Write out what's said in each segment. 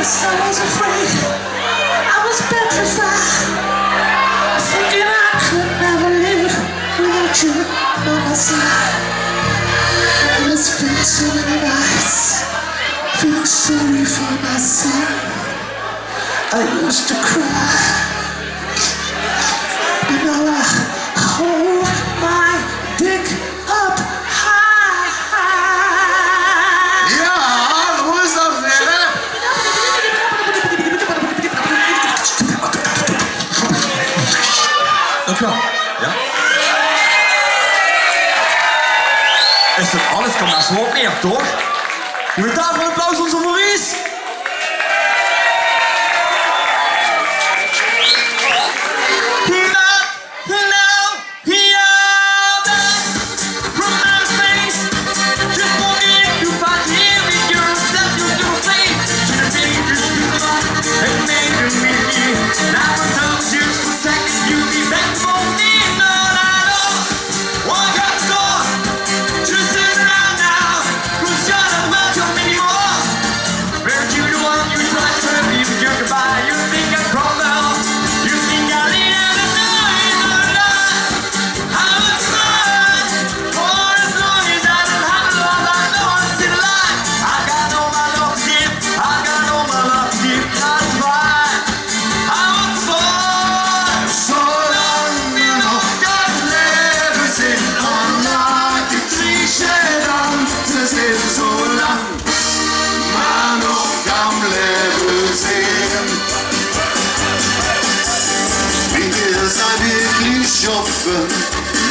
first I was afraid, I was petrified, thinking I could never live without you by my side. And it's been so many nights, feeling sorry for myself. I used to cry, but now I hold my dick up high. Ja, hoe is dat weer, hè? Dankjewel. Ja? Is dat alles? Kom daar zo op neer, toch? Je bent daar voor een applaus onze Maurice.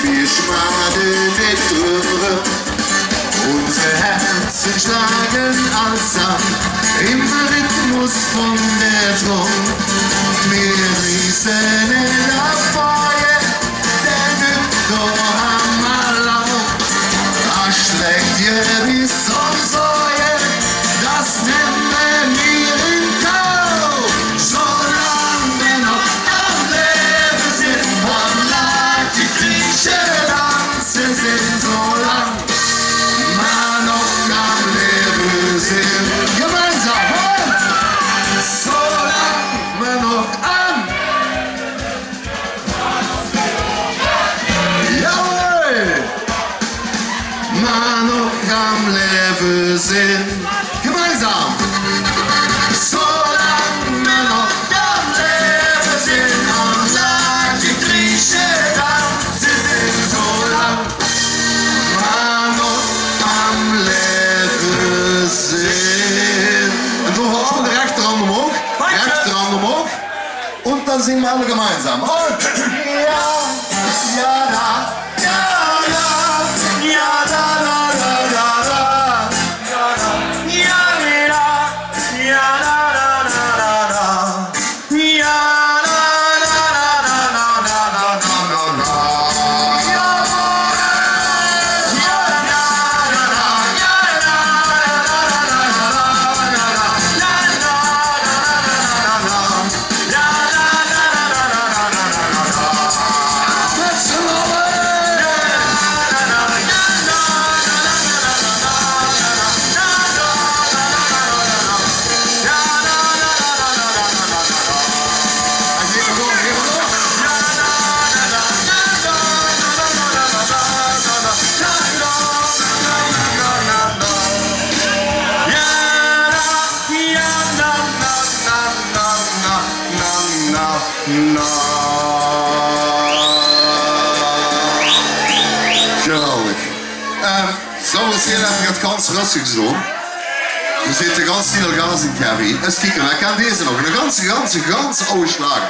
Wir schmaden nicht drüber. Unsere Herzen schlagen ansam im Rhythmus von der Drum. Wir riechen in der Feuer, denn im Tor haben wir Lauf. Da schlägt ihr wie Sonnensäure, das nehmen wir in Kauf. Solange wir noch am Leben sind, die Griechendanzen sind so lang, man noch am Leben sind. Gemeinsam, und so lang wir noch an. Jawohl, man noch am Leben sind. Gemeinsam. So lang wir noch am Leben sind und lang die Griechendanzen sind so lang, man noch am Leben sind. Und wir haben die rechte Hand omhoog, rechte Hand omhoog. Und dann singen wir alle gemeinsam. Und ja, ja, da, ja, da, ja, da, da, da, da, da. Geweldig. Zo misschien even het ganz rustig doen. We zitten ganz snel gas in Kevin. Eens kijken, wij kennen deze nog. Een ganz oude slager.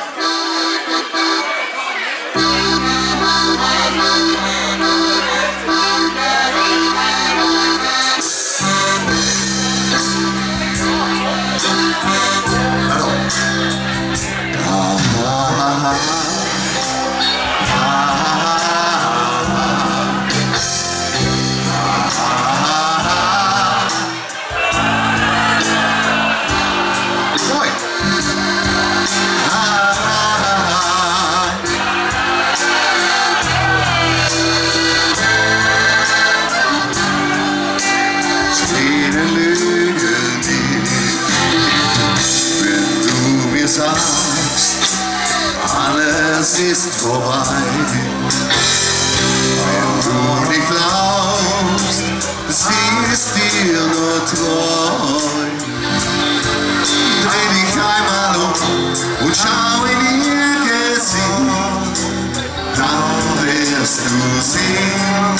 Mooi. dir nur treu. Dreh dich einmal um und schau in ihr Gesicht, dann wirst du sehen,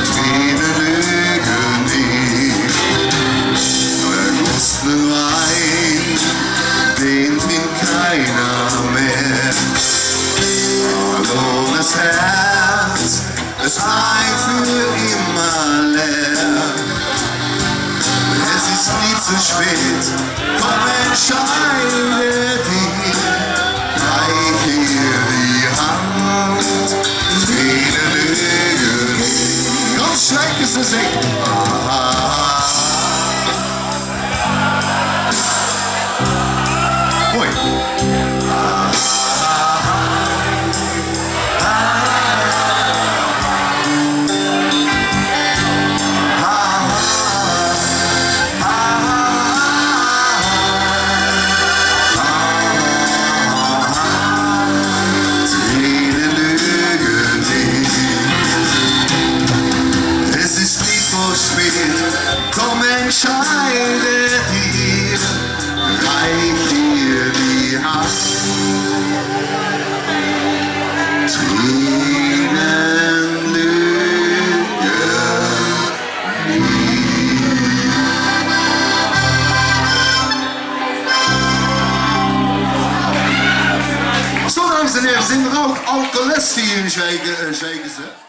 Tränen lügen nicht. Vergossenen Wein, den trinkt keiner mehr. Verlorenes Herz, es bleibt für immer leer. Es ist nie zu spät, komm entscheide dich. Reich dir die Hand, Tränen lügen nicht. Komm, Sjweikese sing. Hoi. Komm, entscheide dir, reich dir die Hand. Tränen lügen nicht. Zo, dames en heren, zijn er ook alcoholisten hier in Sjweikese?